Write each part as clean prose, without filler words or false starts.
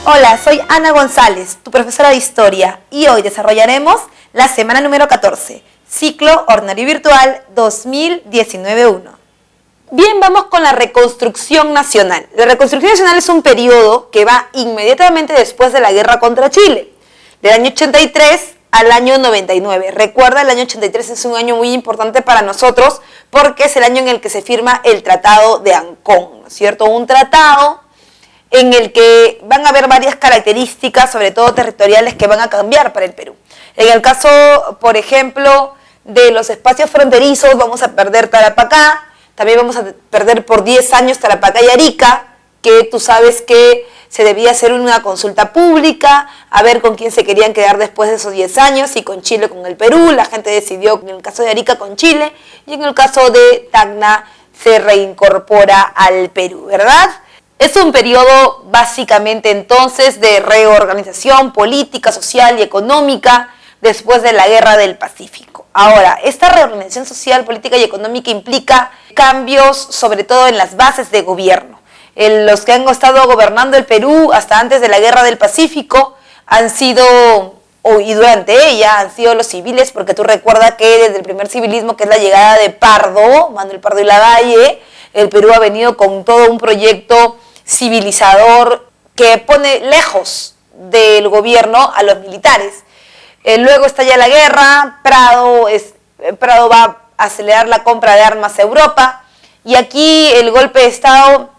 Hola, soy Ana González, tu profesora de Historia, y hoy desarrollaremos la semana número 14, Ciclo Ordinario Virtual 2019-1. Bien, vamos con la reconstrucción nacional. La reconstrucción nacional es un periodo que va inmediatamente después de la guerra contra Chile, del año 83 al año 99. Recuerda, el año 83 es un año muy importante para nosotros porque es el año en el que se firma el Tratado de Ancón, ¿no es cierto? Un tratado en el que van a haber varias características, sobre todo territoriales, que van a cambiar para el Perú. En el caso, por ejemplo, de los espacios fronterizos, vamos a perder Tarapacá, también vamos a perder por 10 años Tarapacá y Arica, que tú sabes que se debía hacer una consulta pública, a ver con quién se querían quedar después de esos 10 años, si con Chile o con el Perú. La gente decidió, en el caso de Arica, con Chile, y en el caso de Tacna se reincorpora al Perú, ¿verdad? Es un periodo básicamente entonces de reorganización política, social y económica después de la Guerra del Pacífico. Ahora, esta reorganización social, política y económica implica cambios sobre todo en las bases de gobierno. Los que han estado gobernando el Perú hasta antes de la Guerra del Pacífico han sido, y durante ella, han sido los civiles, porque tú recuerdas que desde el primer civilismo, que es la llegada de Pardo, Manuel Pardo y Lavalle, el Perú ha venido con todo un proyecto civilizador que pone lejos del gobierno a los militares. Luego estalla la guerra, Prado va a acelerar la compra de armas a Europa, y aquí el golpe de Estado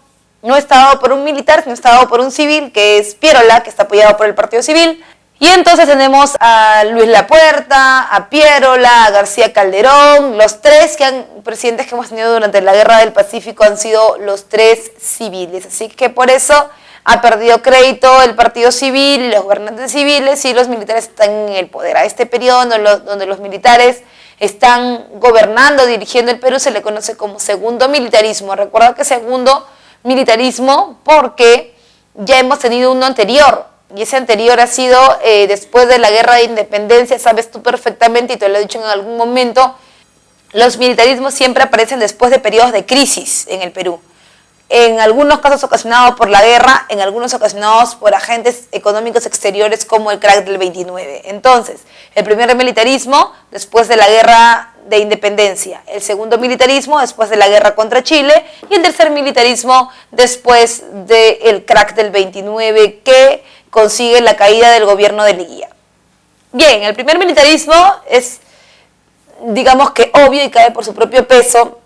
no está dado por un militar, sino está dado por un civil, que es Pierola, que está apoyado por el Partido Civil. Y entonces tenemos a Luis Lapuerta, a Pierola, a García Calderón. Los tres presidentes que hemos tenido durante la Guerra del Pacífico han sido los tres civiles. Así que por eso ha perdido crédito el Partido Civil, los gobernantes civiles, y los militares están en el poder. A este periodo donde los militares están gobernando, dirigiendo el Perú, se le conoce como segundo militarismo. Recuerda que segundo militarismo porque ya hemos tenido uno anterior, y ese anterior ha sido después de la Guerra de Independencia. Sabes tú perfectamente, y te lo he dicho en algún momento, los militarismos siempre aparecen después de periodos de crisis en el Perú. En algunos casos ocasionados por la guerra, en algunos ocasionados por agentes económicos exteriores como el crack del 29. Entonces, el primer militarismo después de la Guerra de Independencia, el segundo militarismo después de la guerra contra Chile, y el tercer militarismo después del crack del 29, que consigue la caída del gobierno de Leguía. Bien, el primer militarismo es, digamos que obvio y cae por su propio peso,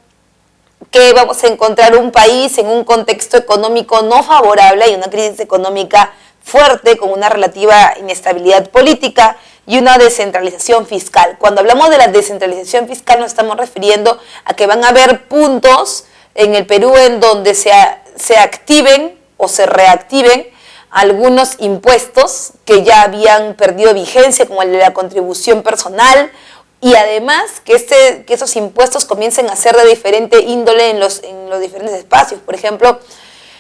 que vamos a encontrar un país en un contexto económico no favorable y una crisis económica fuerte, con una relativa inestabilidad política y una descentralización fiscal. Cuando hablamos de la descentralización fiscal nos estamos refiriendo a que van a haber puntos en el Perú en donde se activen o se reactiven algunos impuestos que ya habían perdido vigencia, como el de la contribución personal, y además que esos impuestos comiencen a ser de diferente índole en los diferentes espacios. Por ejemplo,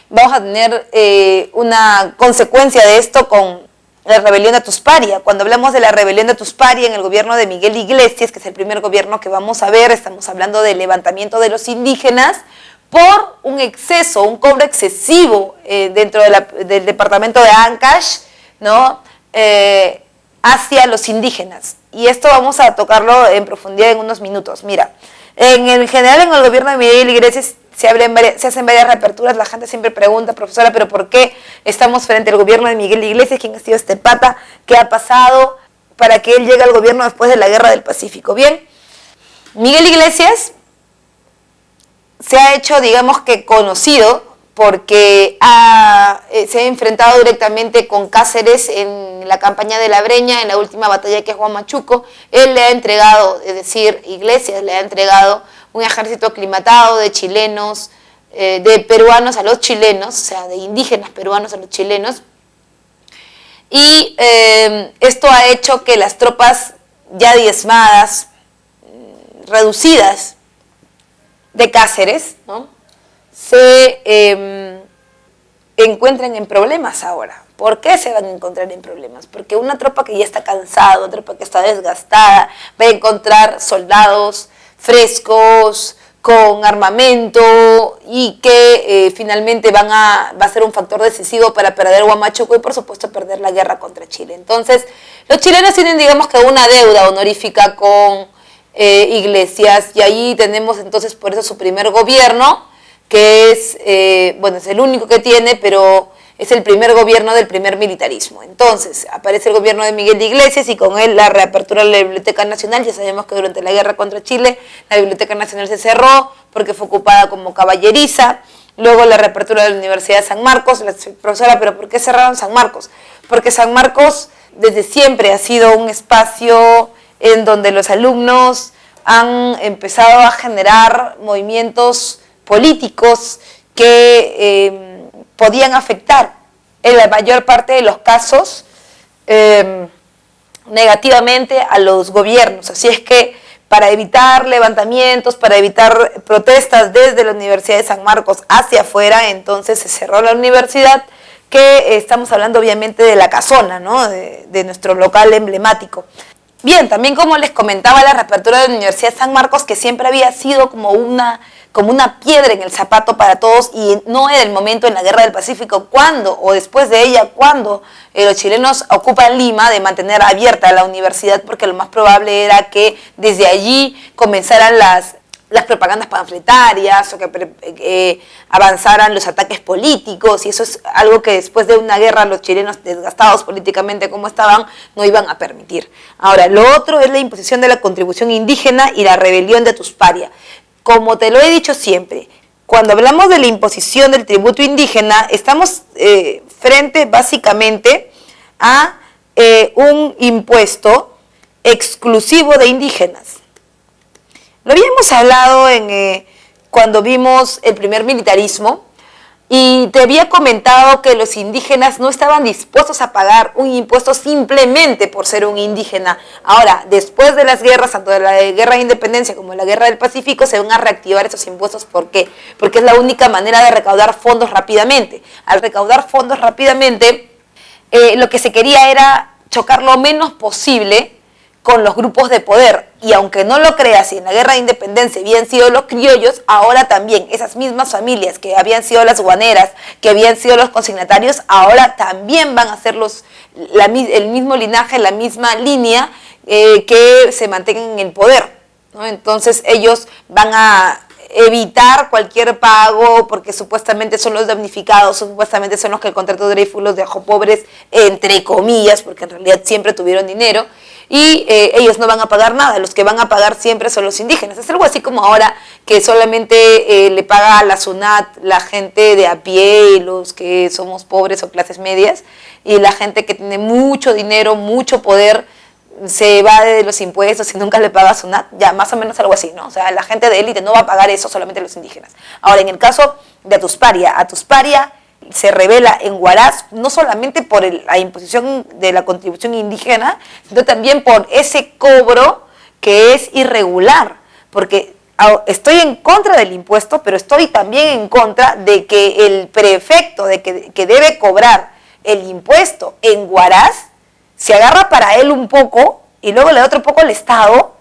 vamos a tener una consecuencia de esto con la rebelión de Tusparia. Cuando hablamos de la rebelión de Tusparia en el gobierno de Miguel Iglesias, que es el primer gobierno que vamos a ver, estamos hablando del levantamiento de los indígenas por un exceso, un cobro excesivo dentro del departamento de Ancash, ¿no? Hacia los indígenas. Y esto vamos a tocarlo en profundidad en unos minutos. Mira, en general en el gobierno de Miguel Iglesias se hacen varias reaperturas. La gente siempre pregunta, profesora, ¿pero por qué estamos frente al gobierno de Miguel Iglesias? ¿Quién ha sido este pata? ¿Qué ha pasado para que él llegue al gobierno después de la Guerra del Pacífico? Bien, Miguel Iglesias se ha hecho, digamos que conocido, porque se ha enfrentado directamente con Cáceres en la campaña de La Breña, en la última batalla que es Huamachuco. Él le ha entregado, es decir, Iglesias le ha entregado un ejército aclimatado de chilenos, de peruanos a los chilenos, o sea, de indígenas peruanos a los chilenos. Y esto ha hecho que las tropas ya diezmadas, reducidas de Cáceres, ¿no?, se encuentran en problemas ahora. ¿Por qué se van a encontrar en problemas? Porque una tropa que ya está cansada, una tropa que está desgastada, va a encontrar soldados frescos, con armamento y que finalmente va a ser un factor decisivo para perder Huamachuco y por supuesto perder la guerra contra Chile. Entonces, los chilenos tienen, digamos, que una deuda honorífica con Iglesias, y ahí tenemos entonces por eso su primer gobierno, que es, bueno, es el único que tiene, pero es el primer gobierno del primer militarismo. Entonces, aparece el gobierno de Miguel de Iglesias y con él la reapertura de la Biblioteca Nacional. Ya sabemos que durante la guerra contra Chile la Biblioteca Nacional se cerró porque fue ocupada como caballeriza. Luego la reapertura de la Universidad de San Marcos. La profesora, ¿pero por qué cerraron San Marcos? Porque San Marcos desde siempre ha sido un espacio en donde los alumnos han empezado a generar movimientos políticos que podían afectar en la mayor parte de los casos negativamente a los gobiernos. Así es que para evitar levantamientos, para evitar protestas desde la Universidad de San Marcos hacia afuera, entonces se cerró la universidad, que estamos hablando obviamente de la casona, ¿no? de nuestro local emblemático. Bien, también como les comentaba, la reapertura de la Universidad de San Marcos, que siempre había sido como una piedra en el zapato para todos, y no era el momento en la Guerra del Pacífico, cuando o después de ella, cuando los chilenos ocupan Lima, de mantener abierta la universidad, porque lo más probable era que desde allí comenzaran las propagandas panfletarias o que avanzaran los ataques políticos, y eso es algo que después de una guerra los chilenos, desgastados políticamente como estaban, no iban a permitir. Ahora, lo otro es la imposición de la contribución indígena y la rebelión de Tusparia. Como te lo he dicho siempre, cuando hablamos de la imposición del tributo indígena, estamos frente básicamente a un impuesto exclusivo de indígenas. Lo habíamos hablado cuando vimos el primer militarismo, y te había comentado que los indígenas no estaban dispuestos a pagar un impuesto simplemente por ser un indígena. Ahora, después de las guerras, tanto de la guerra de independencia como de la guerra del Pacífico, se van a reactivar esos impuestos. ¿Por qué? Porque es la única manera de recaudar fondos rápidamente. Al recaudar fondos rápidamente, lo que se quería era chocar lo menos posible con los grupos de poder. Y aunque no lo creas, si en la guerra de independencia habían sido los criollos, ahora también esas mismas familias que habían sido las guaneras, que habían sido los consignatarios, ahora también van a ser el mismo linaje, la misma línea que se mantengan en el poder, ¿no? Entonces ellos van a evitar cualquier pago porque supuestamente son los damnificados, supuestamente son los que el contrato de Dreyfus los dejó pobres, entre comillas, porque en realidad siempre tuvieron dinero, y ellos no van a pagar nada. Los que van a pagar siempre son los indígenas. Es algo así como ahora que solamente le paga a la SUNAT la gente de a pie, los que somos pobres o clases medias, y la gente que tiene mucho dinero, mucho poder, se evade de los impuestos y nunca le paga a SUNAT. Ya, más o menos algo así, ¿no? O sea, la gente de élite no va a pagar eso, solamente los indígenas. Ahora, en el caso de Atuspária se revela en Huaraz, no solamente por la imposición de la contribución indígena, sino también por ese cobro que es irregular, porque estoy en contra del impuesto, pero estoy también en contra de que el prefecto que debe cobrar el impuesto en Huaraz se agarra para él un poco y luego le da otro poco al Estado,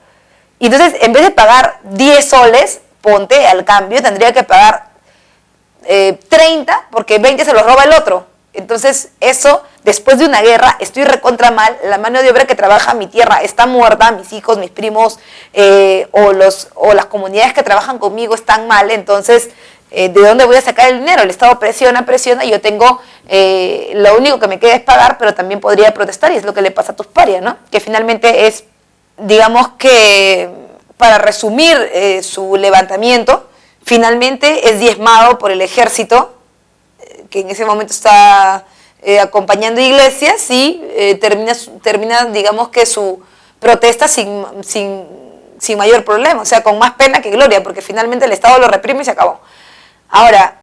y entonces en vez de pagar 10 soles, ponte al cambio, tendría que pagar 30, porque 20 se los roba el otro. Entonces eso, después de una guerra, estoy recontra mal, la mano de obra que trabaja en mi tierra está muerta, mis hijos, mis primos, o las comunidades que trabajan conmigo están mal. Entonces, ¿de dónde voy a sacar el dinero? El Estado presiona, y yo tengo, lo único que me queda es pagar, pero también podría protestar, y es lo que le pasa a Tusparia, ¿no? Que finalmente es, digamos que, para resumir su levantamiento, finalmente es diezmado por el ejército, que en ese momento está acompañando a Iglesias, y termina, digamos que su protesta sin mayor problema, o sea, con más pena que gloria, porque finalmente el Estado lo reprime y se acabó. Ahora,